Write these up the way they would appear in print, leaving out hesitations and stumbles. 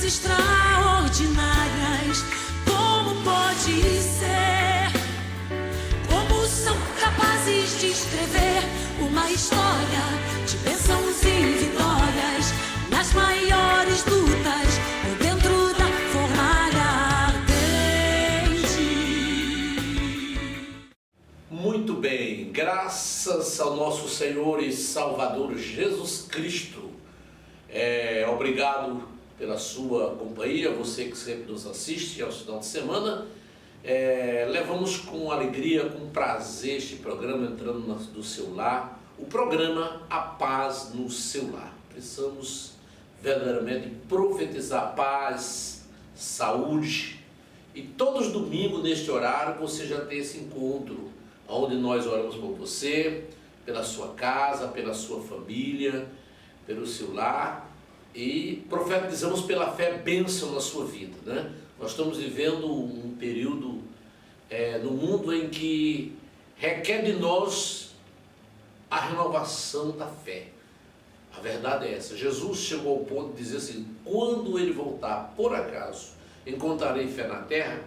extraordinárias. Como pode ser? Como são capazes de escrever uma história de bênçãos e vitórias nas maiores lutas ou dentro da fornalha ardente? Muito bem, graças ao nosso Senhor e Salvador Jesus Cristo. Obrigado pela sua companhia, você que sempre nos assiste aos finais de semana. Levamos com alegria, com prazer este programa entrando no seu lar, o programa A Paz no Seu Lar. Precisamos verdadeiramente profetizar paz, saúde, e todos os domingos neste horário você já tem esse encontro, onde nós oramos por você, pela sua casa, pela sua família, pelo seu lar, e profetizamos pela fé bênção na sua vida, né? Nós estamos vivendo um período no mundo em que requer de nós a renovação da fé. A verdade é essa. Jesus chegou ao ponto de dizer assim: quando ele voltar, por acaso, encontrarei fé na terra?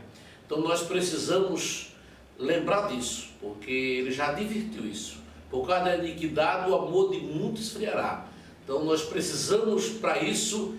Então nós precisamos lembrar disso, porque ele já advertiu isso. Por causa da iniquidade, o amor de muitos esfriará. Então nós precisamos, para isso,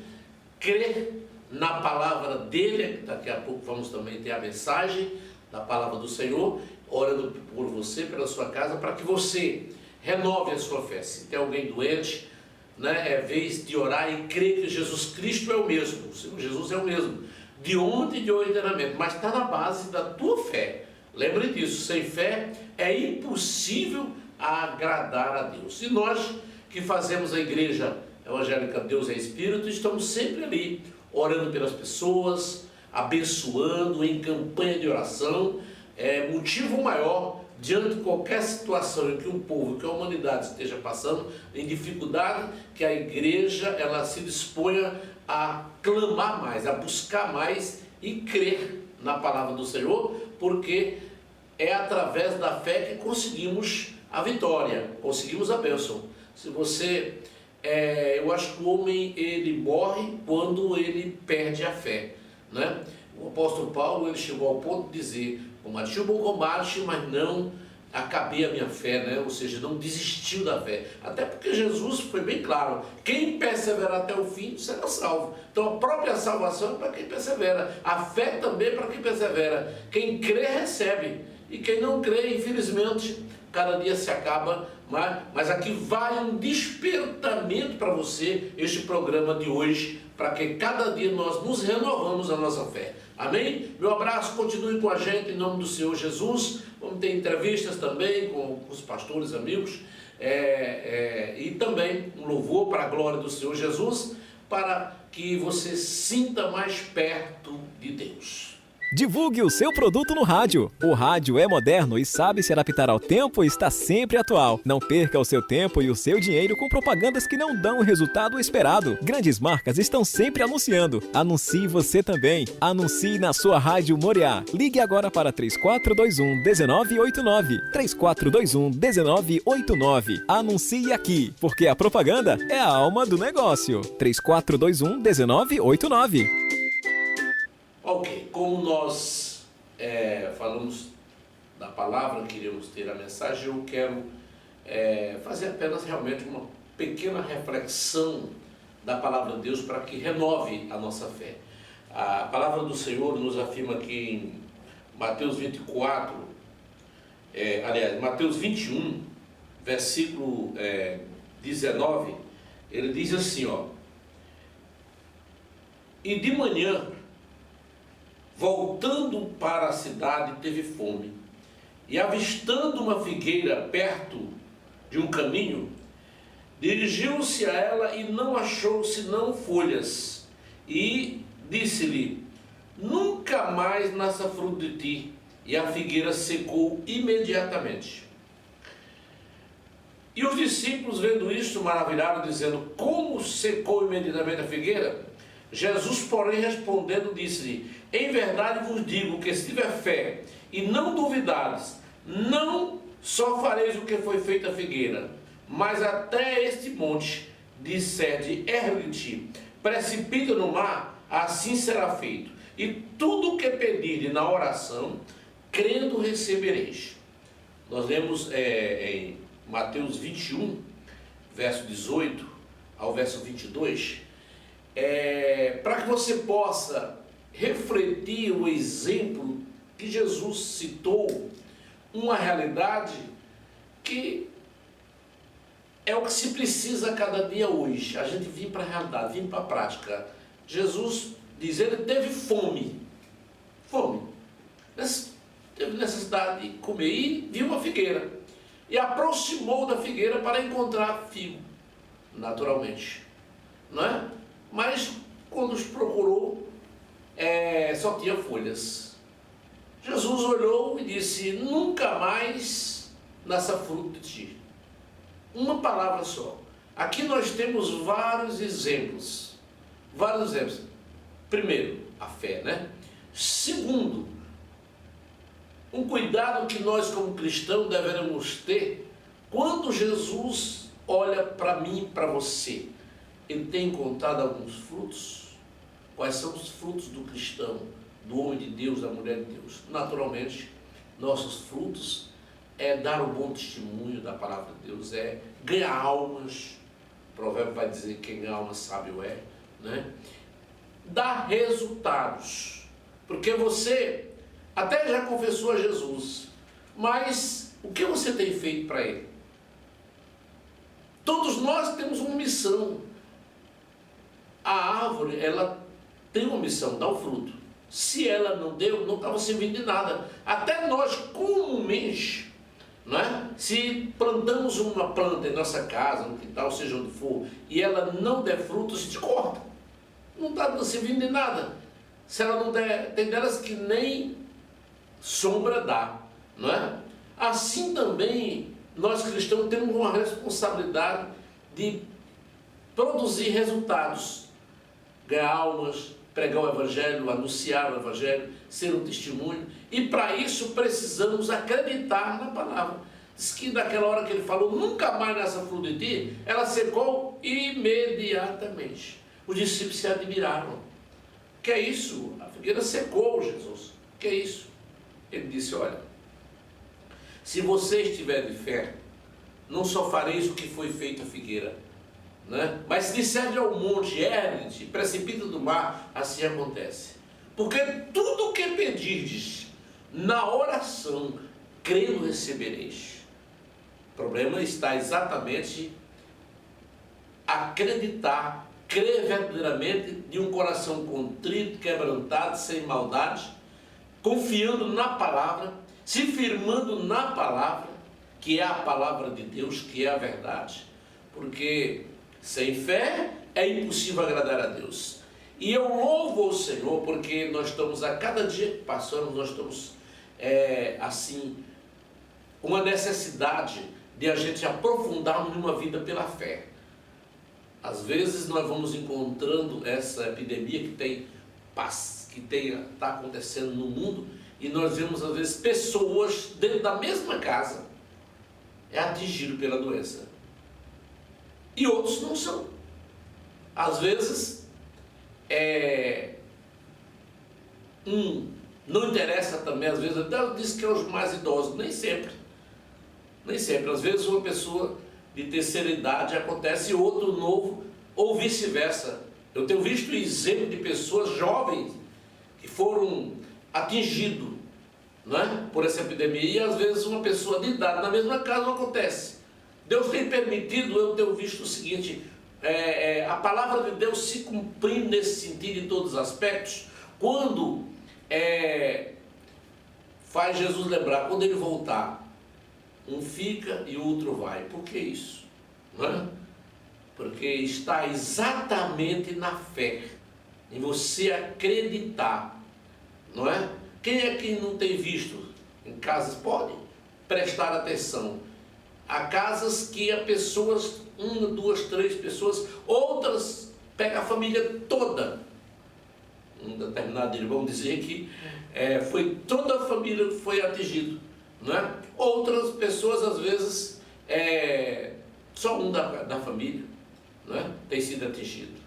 crer na palavra dele. Daqui a pouco vamos também ter a mensagem da palavra do Senhor, orando por você, pela sua casa, para que você renove a sua fé. Se tem alguém doente, né, é vez de orar e crer que Jesus Cristo é o mesmo. O Senhor Jesus é o mesmo, de ontem e de hoje eternamente, mas está na base da tua fé. Lembre disso, sem fé é impossível agradar a Deus. E nós que fazemos a igreja evangélica Deus é Espírito, estamos sempre ali, orando pelas pessoas, abençoando, em campanha de oração. É motivo maior diante de qualquer situação em que um povo, que a humanidade esteja passando em dificuldade, que a igreja ela se disponha a clamar mais, a buscar mais e crer na palavra do Senhor, porque é através da fé que conseguimos a vitória, conseguimos a bênção. Se você, eu acho que o homem ele morre quando ele perde a fé, né? O apóstolo Paulo ele chegou ao ponto de dizer: combati o bom combate, mas não acabei a minha fé, né? Ou seja, não desistiu da fé. Até porque Jesus foi bem claro: quem perseverar até o fim será salvo. Então a própria salvação é para quem persevera, a fé também é para quem persevera. Quem crê recebe, e quem não crê, infelizmente, cada dia se acaba. Mas aqui vai um despertamento para você, este programa de hoje, para que cada dia nós nos renovamos a nossa fé. Amém? Meu abraço, continue com a gente em nome do Senhor Jesus. Vamos ter entrevistas também com os pastores amigos, e também um louvor para a glória do Senhor Jesus, para que você sinta mais perto de Deus. Divulgue o seu produto no rádio. O rádio é moderno e sabe se adaptar ao tempo e está sempre atual. Não perca o seu tempo e o seu dinheiro com propagandas que não dão o resultado esperado. Grandes marcas estão sempre anunciando. Anuncie você também. Anuncie na sua Rádio Moriá. Ligue agora para 3421-1989. 3421-1989. Anuncie aqui, porque a propaganda é a alma do negócio. 3421-1989. Ok, como nós falamos da palavra, queríamos ter a mensagem, eu quero fazer apenas realmente uma pequena reflexão da palavra de Deus para que renove a nossa fé. A palavra do Senhor nos afirma aqui em Mateus 24, Mateus 21, versículo 19, ele diz assim, ó: e de manhã, voltando para a cidade, teve fome, e avistando uma figueira perto de um caminho, dirigiu-se a ela e não achou senão folhas, e disse-lhe: nunca mais nasça fruto de ti. E a figueira secou imediatamente. E os discípulos, vendo isto, maravilharam, dizendo: como secou imediatamente a figueira? Jesus, porém, respondendo, disse-lhe: em verdade vos digo que se tiver fé e não duvidares, não só fareis o que foi feito a figueira, mas até este monte disserdes: ergue-te, precipita no mar, assim será feito. E tudo o que pedirdes na oração, crendo recebereis. Nós lemos em Mateus 21, verso 18 ao verso 22, para que você possa refletir o exemplo que Jesus citou, uma realidade que é o que se precisa a cada dia hoje, a gente vir para a realidade, vir para a prática. Jesus diz, ele teve fome, teve necessidade de comer e viu uma figueira, e aproximou da figueira para encontrar figo, naturalmente, não é? Mas quando os procurou, só tinha folhas. Jesus olhou e disse, nunca mais nasça fruto de ti. Uma palavra só. Aqui nós temos vários exemplos. Primeiro, a fé, né? Segundo, um cuidado que nós como cristãos devemos ter quando Jesus olha para mim e para você. Ele tem encontrado alguns frutos. Quais são os frutos do cristão, do homem de Deus, da mulher de Deus? Naturalmente, nossos frutos é dar o bom testemunho da palavra de Deus, é ganhar almas. O provérbio vai dizer que quem ganha alma sábio é, né? Dar resultados, porque você até já confessou a Jesus, mas o que você tem feito para Ele? Todos nós temos uma missão. A árvore, ela tem uma missão, dá o fruto. Se ela não deu, não estava servindo de nada. Até nós, comumente, não é? Se plantamos uma planta em nossa casa, no quintal, seja onde for, e ela não der fruto, a gente corta. Não está servindo de nada. Se ela não der, tem delas que nem sombra dá, não é? Assim também, nós cristãos temos uma responsabilidade de produzir resultados, ganhar almas, pregar o Evangelho, anunciar o Evangelho, ser um testemunho, e para isso precisamos acreditar na palavra. Diz que naquela hora que ele falou, nunca mais nessa fruta de ti, ela secou imediatamente. Os discípulos se admiraram. Que é isso? A figueira secou, Jesus. Que é isso? Ele disse, olha, se você estiver de fé, não só fareis o que foi feito a figueira, né? Mas se disser ao monte, ergue-te, precipita do mar, assim acontece. Porque tudo o que pedirdes na oração, crendo recebereis. O problema está exatamente acreditar, crer verdadeiramente, de um coração contrito, quebrantado, sem maldade, confiando na palavra, se firmando na palavra, que é a palavra de Deus, que é a verdade. Porque sem fé é impossível agradar a Deus. E eu louvo o Senhor, porque nós estamos, a cada dia que passamos, nós estamos, assim, uma necessidade de a gente aprofundarmos numa vida pela fé. Às vezes nós vamos encontrando essa epidemia que está acontecendo no mundo, e nós vemos às vezes pessoas dentro da mesma casa atingidas pela doença. E outros não são. Às vezes, não interessa também, às vezes, até diz que é os mais idosos, nem sempre. Nem sempre. Às vezes uma pessoa de terceira idade acontece e outro novo, ou vice-versa. Eu tenho visto exemplo de pessoas jovens que foram atingidos, não é? Por essa epidemia, e às vezes uma pessoa de idade na mesma casa não acontece. Deus tem permitido, eu tenho visto o seguinte, a palavra de Deus se cumprir nesse sentido em todos os aspectos, quando faz Jesus lembrar, quando ele voltar, um fica e o outro vai. Por que isso? Não é? Porque está exatamente na fé, em você acreditar, não é? Quem é que não tem visto em casas? Pode prestar atenção. Há casas que há pessoas, 1, 2, 3 pessoas, outras pega a família toda. Um determinado dia, vamos dizer que foi toda a família que foi atingida, não é? Outras pessoas, às vezes, só um da família, não é? Tem sido atingido.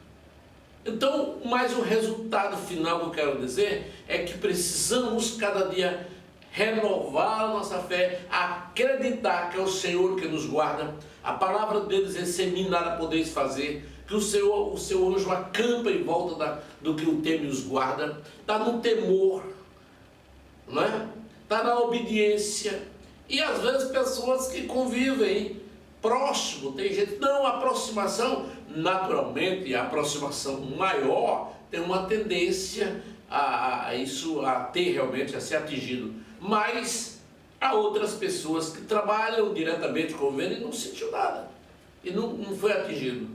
Então, mas o resultado final que eu quero dizer é que precisamos cada dia renovar a nossa fé, acreditar que é o Senhor que nos guarda. A palavra dele diz: sem mim nada podeis fazer, que o seu anjo acampa em volta do que o teme e os guarda. Está no temor, não é? Está na obediência. E às vezes pessoas que convivem próximo, tem gente, não, aproximação, naturalmente a aproximação maior tem uma tendência a ter realmente, a ser atingido. Mas há outras pessoas que trabalham diretamente com o governo e não sentiu nada, e não foi atingido,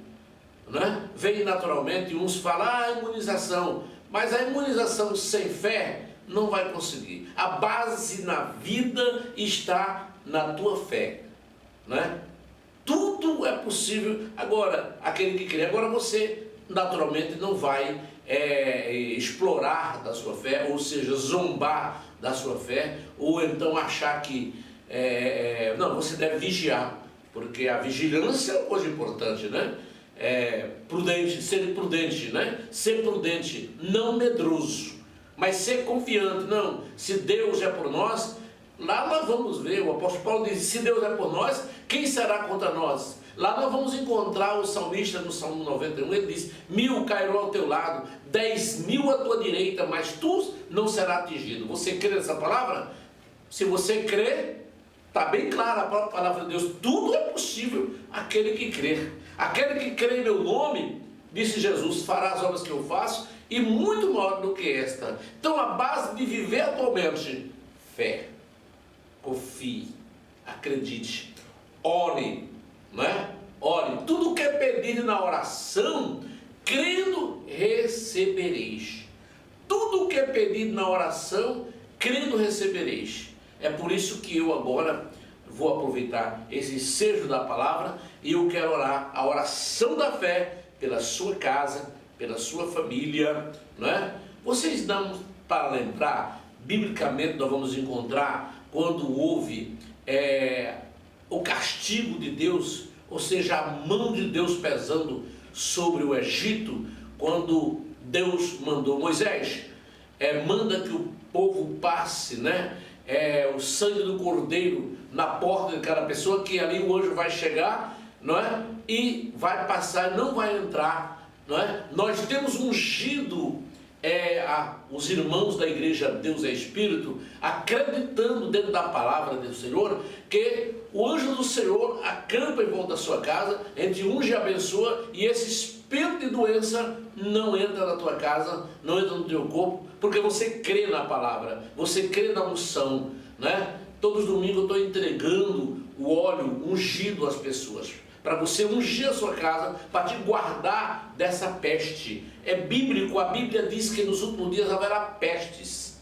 né? Vem naturalmente, uns falam, imunização, mas a imunização sem fé não vai conseguir. A base na vida está na tua fé, né? Tudo é possível. Agora, aquele que crê, agora você naturalmente não vai explorar da sua fé, ou seja, zombar da sua fé, ou então achar que não, você deve vigiar, porque a vigilância é uma coisa importante, né? Ser prudente, né? Ser prudente, não medroso, mas ser confiante. Não, se Deus é por nós, lá nós vamos ver, o apóstolo Paulo diz: se Deus é por nós, quem será contra nós? Lá nós vamos encontrar o salmista no Salmo 91, ele diz: 1000 cairão ao teu lado, 10.000 à tua direita, mas tu não serás atingido. Você crê nessa palavra? Se você crê, está bem clara a própria palavra de Deus: tudo é possível aquele que crê. Aquele que crê em meu nome, disse Jesus, fará as obras que eu faço, e muito maior do que esta. Então a base de viver atualmente: fé, confie, acredite, ore, não é? Ore, tudo que é pedido na oração, crendo, recebereis. Tudo que é pedido na oração, crendo, recebereis. É por isso que eu agora vou aproveitar esse ensejo da palavra e eu quero orar a oração da fé pela sua casa, pela sua família, não é? Vocês dão para lembrar, biblicamente nós vamos encontrar quando houve o castigo de Deus, ou seja, a mão de Deus pesando sobre o Egito, quando Deus mandou Moisés, manda que o povo passe, né? O sangue do cordeiro na porta de cada pessoa, que ali o anjo vai chegar, não é? E vai passar, não vai entrar, não é? Nós temos ungido os irmãos da igreja Deus é Espírito, acreditando dentro da palavra do Senhor, que o anjo do Senhor acampa em volta da sua casa, a gente unge e abençoa, e esse espírito de doença não entra na tua casa, não entra no teu corpo, porque você crê na palavra, você crê na unção, né? Todos os domingos eu estou entregando o óleo ungido às pessoas, para você ungir a sua casa, para te guardar dessa peste. É bíblico, a Bíblia diz que nos últimos dias haverá pestes,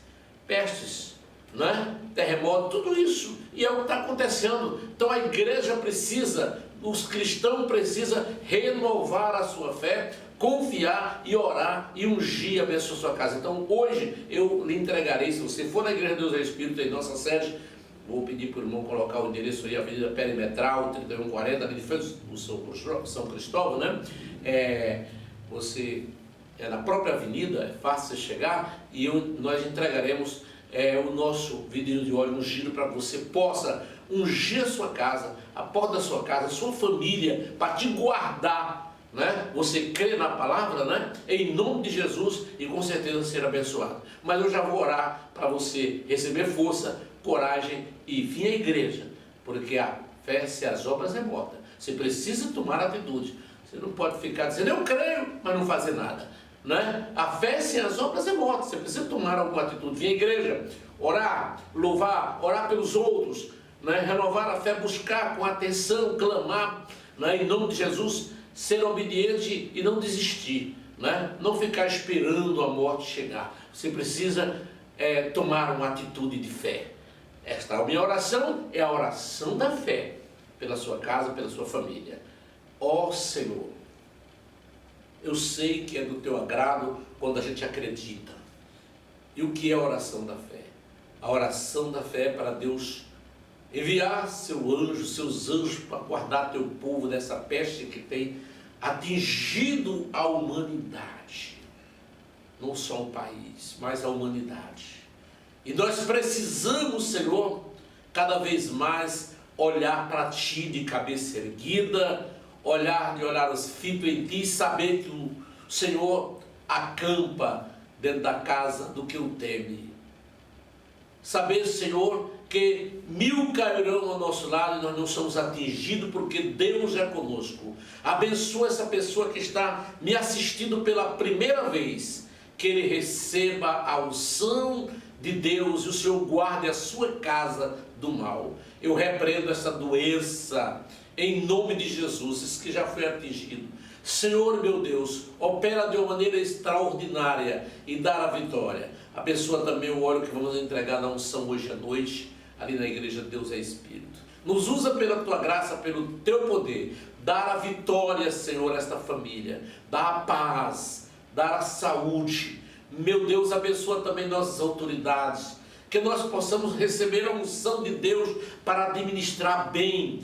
né? Terremoto, tudo isso, e é o que está acontecendo. Então a igreja precisa, os cristãos precisam renovar a sua fé, confiar e orar e ungir e abençoar a sua casa. Então hoje eu lhe entregarei, se você for na igreja Deus é Espírito, em nossa sede, vou pedir para o irmão colocar o endereço aí, Avenida Perimetral, 3140, ali de frente do São Cristóvão, né? Você na própria avenida, é fácil você chegar, e nós entregaremos o nosso vidrinho de óleo ungido para que você possa ungir a sua casa, a porta da sua casa, a sua família, para te guardar, né? Você crê na palavra, né? Em nome de Jesus, e com certeza ser abençoado. Mas eu já vou orar para você receber força, coragem e vir à igreja, porque a fé sem as obras é morta. Você precisa tomar atitude. Você não pode ficar dizendo eu creio, mas não fazer nada, né? A fé sem as obras é morta. Você precisa tomar alguma atitude. Vir à igreja, orar, louvar, orar pelos outros, né? Renovar a fé, buscar com atenção, clamar, né? Em nome de Jesus, ser obediente e não desistir, né? Não ficar esperando a morte chegar. Você precisa tomar uma atitude de fé. Esta minha oração é a oração da fé pela sua casa, pela sua família. Ó Senhor, eu sei que é do teu agrado quando a gente acredita. E o que é a oração da fé? A oração da fé é para Deus enviar seus anjos para guardar teu povo dessa peste que tem atingido a humanidade. Não só o país, mas a humanidade. E nós precisamos, Senhor, cada vez mais olhar para Ti de cabeça erguida, olhar os fitos em Ti, saber que o Senhor acampa dentro da casa do que o teme. Saber, Senhor, que 1000 cairão ao nosso lado e nós não somos atingidos porque Deus é conosco. Abençoa essa pessoa que está me assistindo pela primeira vez, que ele receba a unção de Deus e o Senhor guarde a sua casa do mal. Eu repreendo essa doença em nome de Jesus, esse que já foi atingido. Senhor meu Deus, opera de uma maneira extraordinária e dá a vitória. Abençoa também o óleo que vamos entregar na unção hoje à noite, ali na igreja Deus é Espírito. Nos usa pela Tua graça, pelo Teu poder, dar a vitória, Senhor, a esta família, dar a paz, dar a saúde. Meu Deus, abençoa também nossas autoridades, que nós possamos receber a unção de Deus para administrar bem,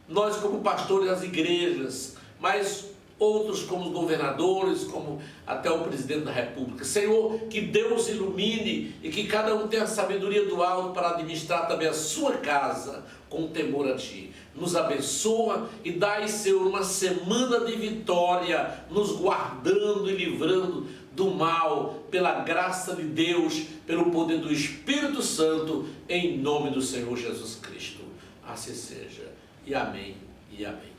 nós como pastores das igrejas, mas outros como os governadores, como até o presidente da República. Senhor, que Deus ilumine e que cada um tenha a sabedoria do alto para administrar também a sua casa com temor a Ti. Nos abençoa e dai, Senhor, uma semana de vitória, nos guardando e livrando do mal, pela graça de Deus, pelo poder do Espírito Santo, em nome do Senhor Jesus Cristo. Assim seja. E amém, e amém.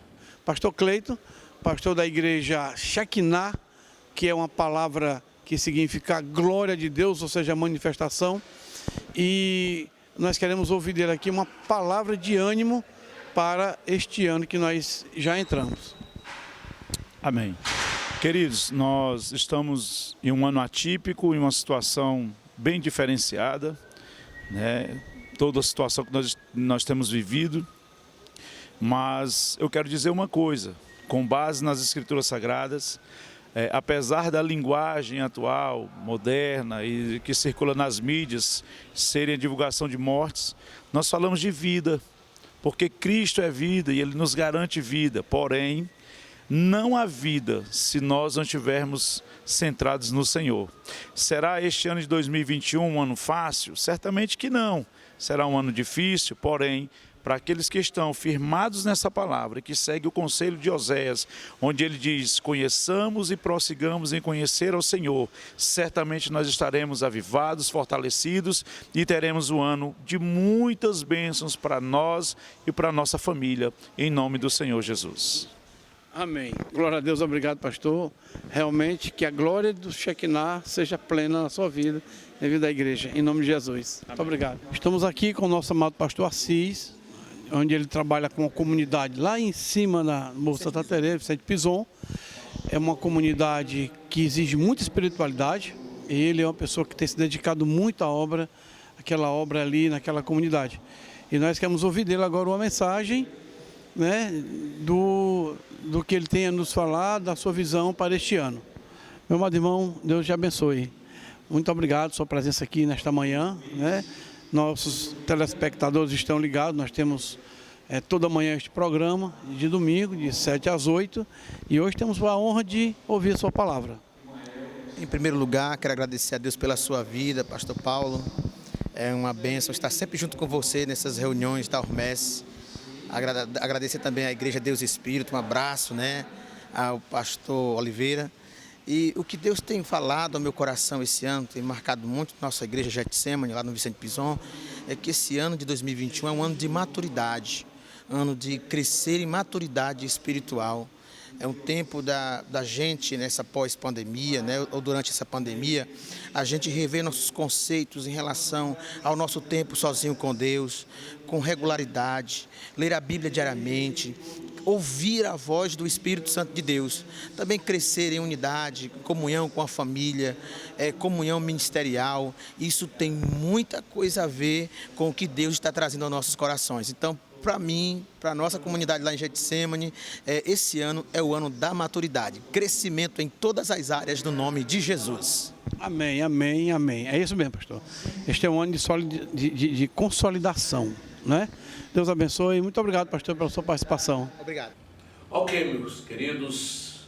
Pastor Cleito, pastor da igreja Shekinah, que é uma palavra que significa glória de Deus, ou seja, manifestação. E nós queremos ouvir dele aqui uma palavra de ânimo para este ano que nós já entramos. Amém. Queridos, nós estamos em um ano atípico, em uma situação bem diferenciada, né? Toda a situação que nós temos vivido, mas eu quero dizer uma coisa, com base nas Escrituras Sagradas, apesar da linguagem atual, moderna e que circula nas mídias serem a divulgação de mortes, nós falamos de vida, porque Cristo é vida e Ele nos garante vida, porém, não há vida se nós não estivermos centrados no Senhor. Será este ano de 2021 um ano fácil? Certamente que não. Será um ano difícil, porém, para aqueles que estão firmados nessa palavra, que segue o conselho de Oséias, onde ele diz, conheçamos e prossigamos em conhecer ao Senhor, certamente nós estaremos avivados, fortalecidos e teremos um ano de muitas bênçãos para nós e para a nossa família, em nome do Senhor Jesus. Amém. Glória a Deus, obrigado, pastor. Realmente que a glória do Shekinah seja plena na sua vida, na vida da igreja, em nome de Jesus. Muito obrigado. Estamos aqui com o nosso amado pastor Assis, onde ele trabalha com uma comunidade lá em cima na Morro Santa Teresa, Vicente Pison. É uma comunidade que exige muita espiritualidade. E ele é uma pessoa que tem se dedicado muito à obra, aquela obra ali naquela comunidade. E nós queremos ouvir dele agora uma mensagem, né, do que ele tem a nos falar, da sua visão para este ano. Meu amado irmão, Deus te abençoe. Muito obrigado pela sua presença aqui nesta manhã, né? Nossos telespectadores estão ligados, nós temos toda manhã este programa, de domingo, de 7 às 8, e hoje temos a honra de ouvir a sua palavra. Em primeiro lugar, quero agradecer a Deus pela sua vida, pastor Paulo. É uma bênção estar sempre junto com você nessas reuniões da Ormesse. Agradecer também à Igreja Deus Espírito, um abraço, né, ao pastor Oliveira. E o que Deus tem falado ao meu coração esse ano, tem marcado muito nossa igreja Getsemane, lá no Vicente Pison, é que esse ano de 2021 é um ano de maturidade, ano de crescer em maturidade espiritual. É um tempo da gente, nessa pós-pandemia, né, ou durante essa pandemia, a gente rever nossos conceitos em relação ao nosso tempo sozinho com Deus, com regularidade, ler a Bíblia diariamente, ouvir a voz do Espírito Santo de Deus, também crescer em unidade, comunhão com a família, comunhão ministerial. Isso tem muita coisa a ver com o que Deus está trazendo aos nossos corações. Então, para mim, para a nossa comunidade lá em Getsemane, esse ano é o ano da maturidade, crescimento em todas as áreas no nome de Jesus. Amém, amém, amém. É isso mesmo, pastor. Este é um ano de consolidação, né? Deus abençoe. Muito obrigado, pastor, pela sua participação. Obrigado. Ok, meus queridos,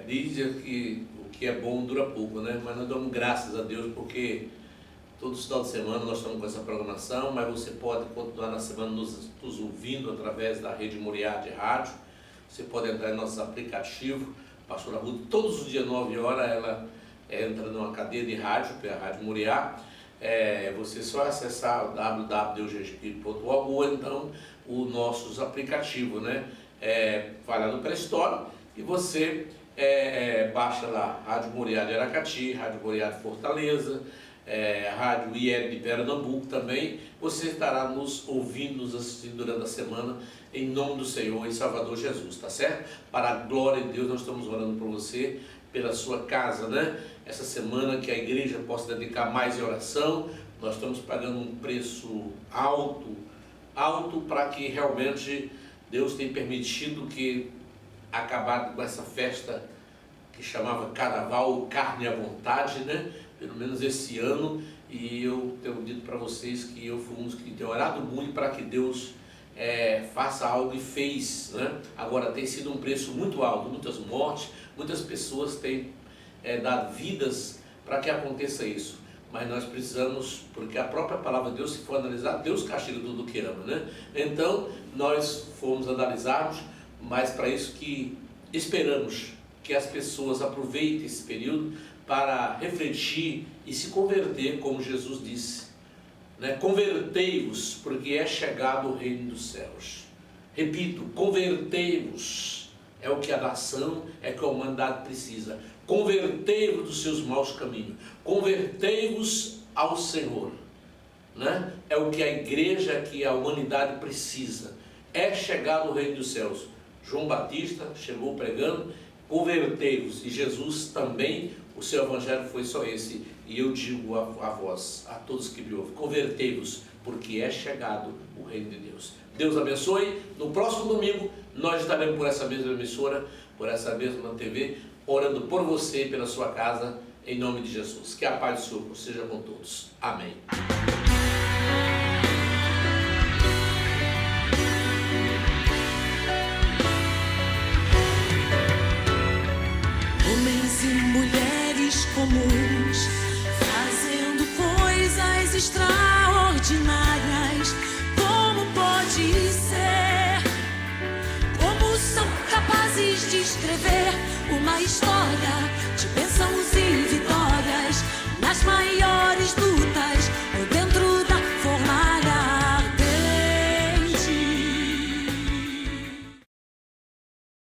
Diz que o que é bom dura pouco, né? Mas nós damos graças a Deus porque todo final de semana nós estamos com essa programação, mas você pode continuar na semana nos ouvindo através da Rede Moriá de rádio. Você pode entrar em nossos aplicativos. Pastora Ruth, todos os dias, 9 horas, ela entra numa cadeia de rádio, que é a Rádio Moriá. Você só acessar www.deusespírito.org ou então os nossos aplicativos, né? Vai lá no Play Store e você baixa lá Rádio Moriá de Aracati, Rádio Moriá de Fortaleza, Rádio IED de Pernambuco também. Você estará nos ouvindo, nos assistindo durante a semana, em nome do Senhor e Salvador Jesus, tá certo? Para a glória de Deus, nós estamos orando por você, pela sua casa, né? Essa semana que a igreja possa dedicar mais em oração. Nós estamos pagando um preço alto para que realmente Deus tenha permitido que acabar com essa festa que chamava Carnaval, carne à vontade, né? Pelo menos esse ano, e eu tenho dito para vocês que eu fui um dos que tem orado muito para que Deus faça algo e fez, né? Agora tem sido um preço muito alto, muitas mortes, muitas pessoas têm dado vidas para que aconteça isso, mas nós precisamos, porque a própria palavra de Deus, se for analisar, Deus castiga tudo que ama, né? Então nós fomos analisados, mas para isso que esperamos que as pessoas aproveitem esse período para refletir e se converter, como Jesus disse, né? Convertei-vos, porque é chegado o reino dos céus. Repito, convertei-vos, é o que a nação, é o que a humanidade precisa. Convertei-vos dos seus maus caminhos, convertei-vos ao Senhor, né? É o que a igreja, que a humanidade precisa. É chegado o reino dos céus. João Batista chegou pregando, convertei-vos, e Jesus também, o seu evangelho foi só esse, e eu digo a vós, a todos que me ouvem, convertei-vos, porque é chegado o reino de Deus. Deus abençoe. No próximo domingo nós estaremos por essa mesma emissora, por essa mesma TV, orando por você e pela sua casa, em nome de Jesus. Que a paz do Senhor seja com todos. Amém. Homens e mulheres comuns, fazendo coisas extraordinárias. Como pode ser? Como são capazes de escrever uma história